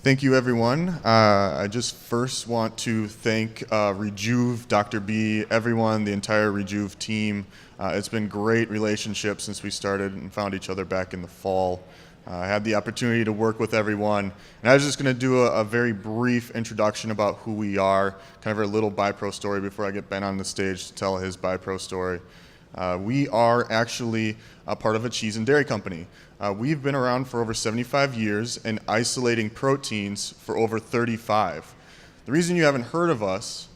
Thank you, everyone. I just first want to thank Rejuve, Dr. B, everyone, the entire Rejuve team. It's been great relationship since we started and found each other back in the fall. I had the opportunity to work with everyone, and I was just going to do a very brief introduction about who we are, kind of our little BiPro story before I get Ben on the stage to tell his BiPro story. We are actually a part of a cheese and dairy company. We've been around for over 75 years and isolating proteins for over 35. The reason you haven't heard of us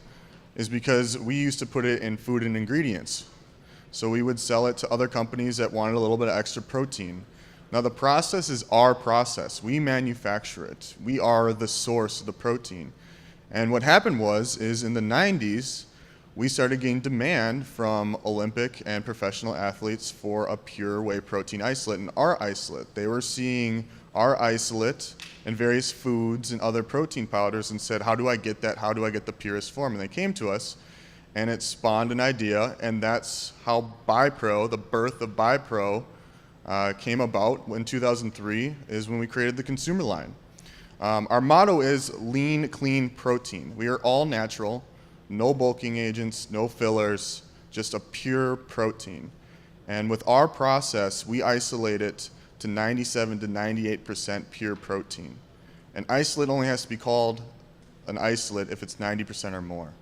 is because we used to put it in food and ingredients. So we would sell it to other companies that wanted a little bit of extra protein. Now the process is our process. We manufacture it. We are the source of the protein. And what happened is in the 90s, we started getting demand from Olympic and professional athletes for a pure whey protein isolate and our isolate. They were seeing our isolate in various foods and other protein powders and said, how do I get that? How do I get the purest form? And they came to us and it spawned an idea, and that's how BiPro, the birth of BiPro, came about in 2003 is when we created the consumer line. Our motto is lean, clean protein. We are all natural. No bulking agents, no fillers, just a pure protein. And with our process, we isolate it to 97 to 98% pure protein. An isolate only has to be called an isolate if it's 90% or more.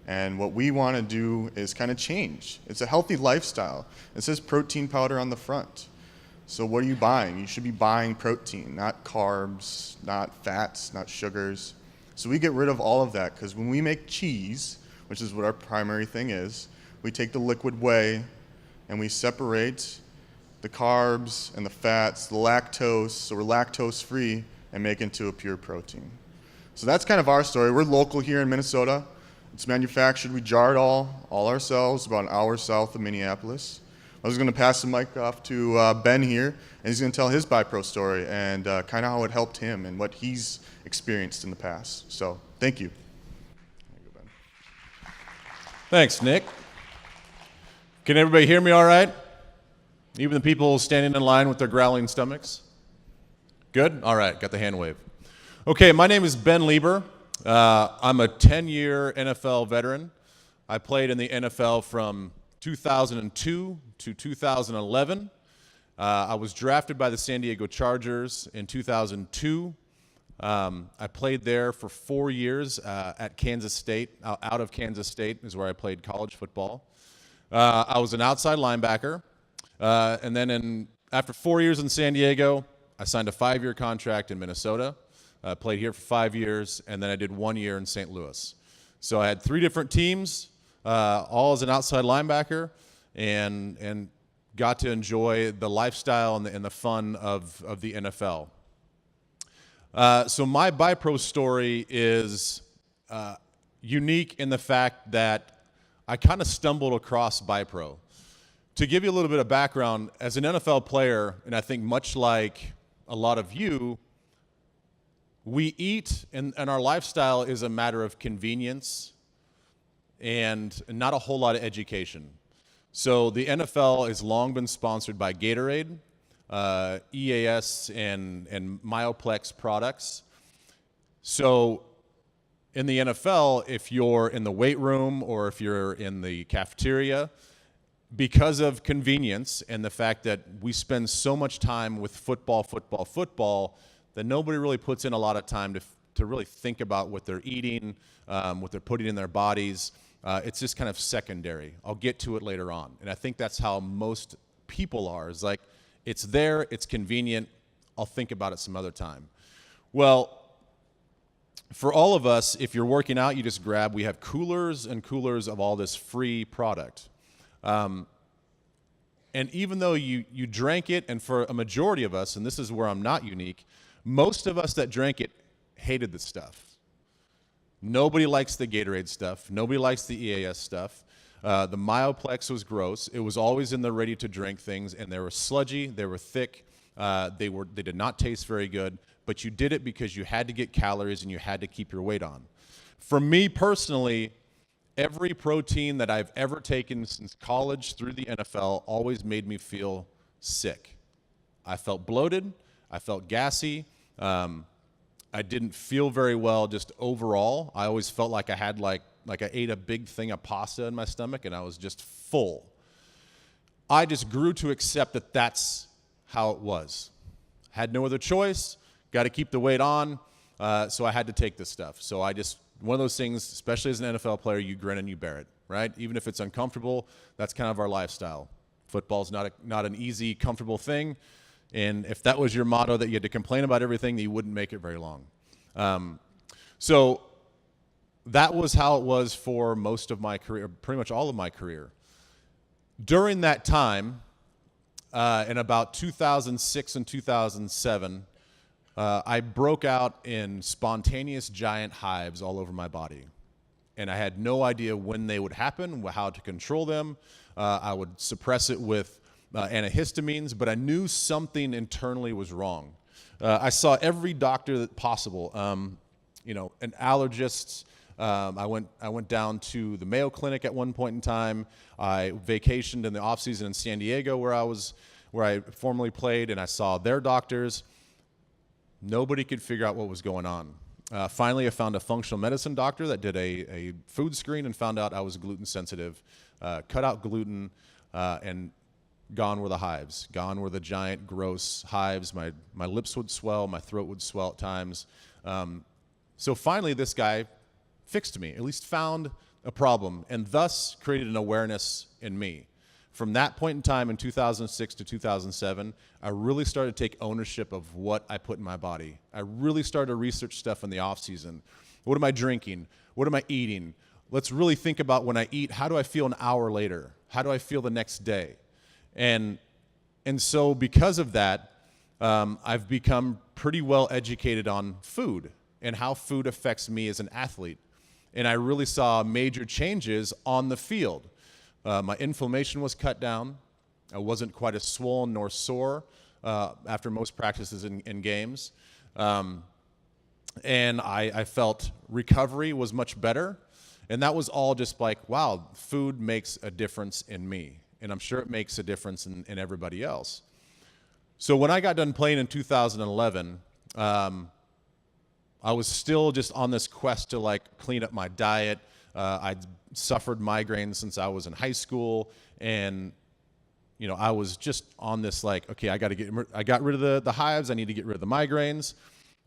And what we want to do is kind of change. It's a healthy lifestyle. It says protein powder on the front. So what are you buying? You should be buying protein, not carbs, not fats, not sugars. So we get rid of all of that because when we make cheese, which is what our primary thing is, we take the liquid whey and we separate the carbs and the fats, the lactose, so we're lactose free, and make it into a pure protein. So that's kind of our story. We're local here in Minnesota. It's manufactured, we jar it all ourselves, about an hour south of Minneapolis. I was going to pass the mic off to Ben here, and he's going to tell his BiPro story and kind of how it helped him and what he's experienced in the past. So, thank you. There you go, Ben. Thanks, Nick. Can everybody hear me all right? Even the people standing in line with their growling stomachs? Good? All right, got the hand wave. Okay, my name is Ben Leber. I'm a 10-year NFL veteran. I played in the NFL from 2002 to 2011. I was drafted by the San Diego Chargers in 2002. I played there for 4 years at Kansas State. Out of Kansas State is where I played college football. I was an outside linebacker. And then after 4 years in San Diego, I signed a 5-year contract in Minnesota. Played here for 5 years, and then I did 1 year in St. Louis. So I had 3 different teams, all as an outside linebacker, and got to enjoy the lifestyle and the fun of the NFL. So my BiPro story is unique in the fact that I kind of stumbled across BiPro. To give you a little bit of background, as an NFL player, and I think much like a lot of you, we eat, and our lifestyle is a matter of convenience and not a whole lot of education. So the NFL has long been sponsored by Gatorade, EAS, and Myoplex products. So in the NFL, if you're in the weight room or if you're in the cafeteria, because of convenience and the fact that we spend so much time with football, that nobody really puts in a lot of time to really think about what they're eating, what they're putting in their bodies. It's just kind of secondary. I'll get to it later on. And I think that's how most people are. It's like, it's there, it's convenient, I'll think about it some other time. Well, for all of us, if you're working out, you just grab, we have coolers and coolers of all this free product. And even though you drank it, and for a majority of us, and this is where I'm not unique, most of us that drank it hated the stuff. Nobody likes the Gatorade stuff. Nobody likes the EAS stuff. The Myoplex was gross. It was always in the ready-to-drink things, and they were sludgy. They were thick. They did not taste very good. But you did it because you had to get calories and you had to keep your weight on. For me personally, every protein that I've ever taken since college through the NFL always made me feel sick. I felt bloated. I felt gassy. I didn't feel very well just overall. I always felt like I had like I ate a big thing of pasta in my stomach and I was just full. I just grew to accept that that's how it was. Had no other choice, got to keep the weight on, so I had to take this stuff. So one of those things, especially as an NFL player, you grin and you bear it, right? Even if it's uncomfortable, that's kind of our lifestyle. Football's not an easy, comfortable thing, and if that was your motto that you had to complain about everything, you wouldn't make it very long. So that was how it was for most of my career, pretty much all of my career. During that time, in about 2006 and 2007, I broke out in spontaneous giant hives all over my body. And I had no idea when they would happen, how to control them. I would suppress it with antihistamines, but I knew something internally was wrong. I saw every doctor possible, an allergist. I went down to the Mayo Clinic at one point in time. I vacationed in the off season in San Diego where I formerly played, and I saw their doctors. Nobody could figure out what was going on. Finally, I found a functional medicine doctor that did a food screen and found out I was gluten sensitive. Cut out gluten, and gone were the hives. Gone were the giant, gross hives. My lips would swell. My throat would swell at times. So finally, this guy fixed me, at least found a problem, and thus created an awareness in me. From that point in time in 2006 to 2007, I really started to take ownership of what I put in my body. I really started to research stuff in the off season. What am I drinking? What am I eating? Let's really think about when I eat, how do I feel an hour later? How do I feel the next day? And so because of that, I've become pretty well educated on food and how food affects me as an athlete. And I really saw major changes on the field. My inflammation was cut down. I wasn't quite as swollen nor sore after most practices in games. And I felt recovery was much better. And that was all just like, wow, food makes a difference in me. And I'm sure it makes a difference in everybody else. So when I got done playing in 2011, I was still just on this quest to like clean up my diet. I'd suffered migraines since I was in high school, and I was just on this like, okay, I got rid of the hives. I need to get rid of the migraines,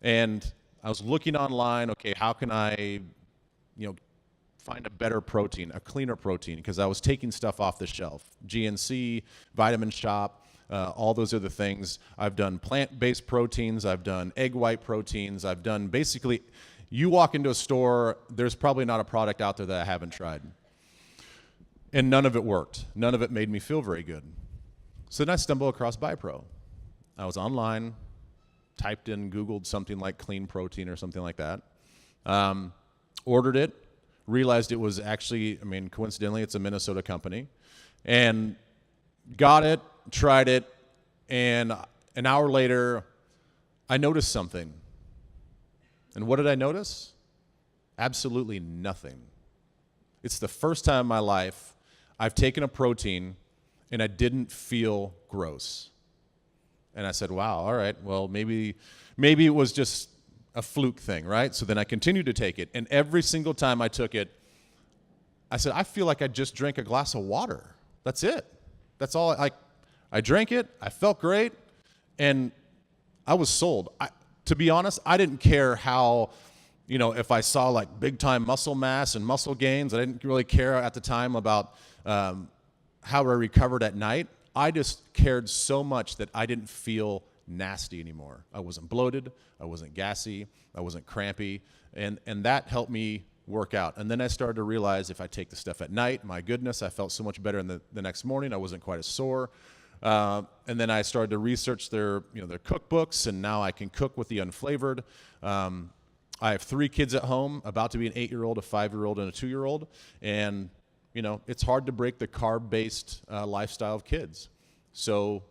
and I was looking online. Okay, how can I, find a better protein, a cleaner protein? Because I was taking stuff off the shelf, GNC, Vitamin Shop. All those other things. I've done plant-based proteins. I've done egg white proteins. I've done basically, you walk into a store, there's probably not a product out there that I haven't tried. And none of it worked. None of it made me feel very good. So then I stumbled across BiPro. I was online, typed in, Googled something like clean protein or something like that. Ordered it, realized it was actually, coincidentally, it's a Minnesota company. And got it, tried it, and an hour later, I noticed something. And what did I notice? Absolutely nothing. It's the first time in my life I've taken a protein and I didn't feel gross. And I said, wow, all right, well, maybe it was just a fluke thing, right? So then I continued to take it, and every single time I took it, I said, I feel like I just drank a glass of water. That's it. That's all. I drank it, I felt great, and I was sold. To be honest, I didn't care how, if I saw like big time muscle mass and muscle gains. I didn't really care at the time about how I recovered at night. I just cared so much that I didn't feel nasty anymore. I wasn't bloated, I wasn't gassy, I wasn't crampy, and that helped me work out. And then I started to realize if I take the stuff at night, my goodness, I felt so much better in the next morning. I wasn't quite as sore. And then I started to research their cookbooks, and now I can cook with the unflavored. I have 3 kids at home, about to be an 8-year-old, a 5-year-old, and a 2-year-old. And, it's hard to break the carb-based lifestyle of kids. So,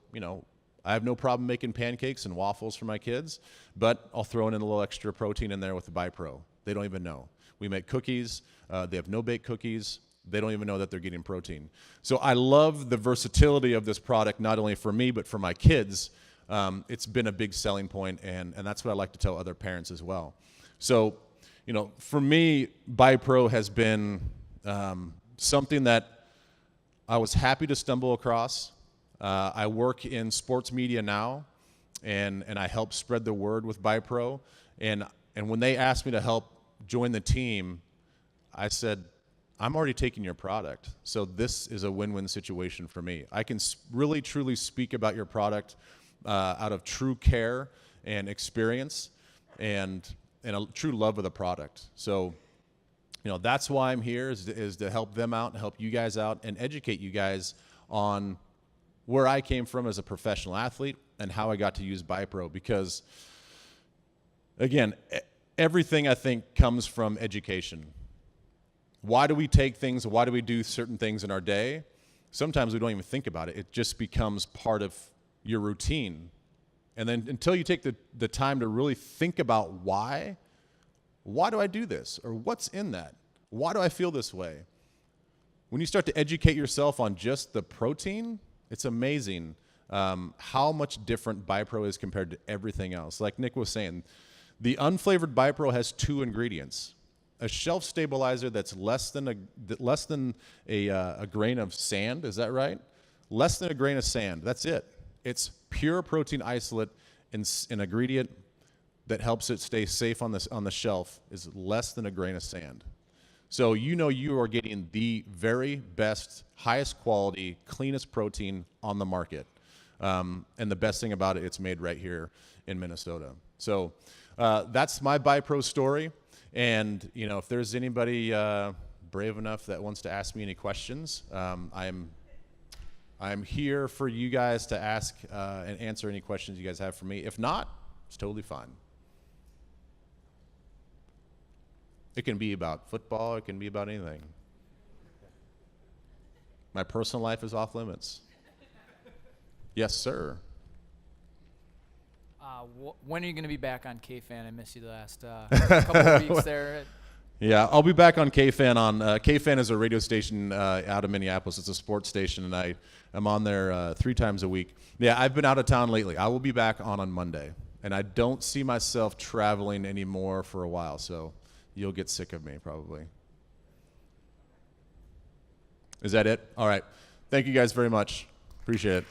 I have no problem making pancakes and waffles for my kids, but I'll throw in a little extra protein in there with the BiPro. They don't even know. We make cookies. They have no-bake cookies. They don't even know that they're getting protein. So I love the versatility of this product, not only for me, but for my kids. it's been a big selling point, and that's what I like to tell other parents as well. So, for me, BiPro has been something that I was happy to stumble across. I work in sports media now, and I help spread the word with BiPro. And when they asked me to help join the team, I said, I'm already taking your product. So this is a win-win situation for me. I can really, truly speak about your product out of true care and experience and a true love of the product. So, that's why I'm here is to help them out and help you guys out and educate you guys on where I came from as a professional athlete and how I got to use BiPro. Because, again, everything I think comes from education. Why do we take things? Why do we do certain things in our day? Sometimes we don't even think about it. It just becomes part of your routine. And then until you take the time to really think about why do I do this? Or what's in that? Why do I feel this way? When you start to educate yourself on just the protein, it's amazing how much different BiPro is compared to everything else. Like Nick was saying, the unflavored BiPro has 2 ingredients. A shelf stabilizer that's less than a grain of sand. Is that right? Less than a grain of sand. That's it. It's pure protein isolate, and an ingredient that helps it stay safe on the shelf is less than a grain of sand. So you are getting the very best, highest quality, cleanest protein on the market. And the best thing about it, it's made right here in Minnesota. So that's my BiPro story. And, if there's anybody brave enough that wants to ask me any questions, I'm here for you guys to ask and answer any questions you guys have for me. If not, it's totally fine. It can be about football. It can be about anything. My personal life is off limits. Yes, sir. When are you going to be back on KFan? I missed you the last couple of weeks there. Yeah, I'll be back on KFan. KFan is a radio station out of Minneapolis. It's a sports station, and I'm on there 3 times a week. Yeah, I've been out of town lately. I will be back on Monday, and I don't see myself traveling anymore for a while, so you'll get sick of me probably. Is that it? All right. Thank you guys very much. Appreciate it.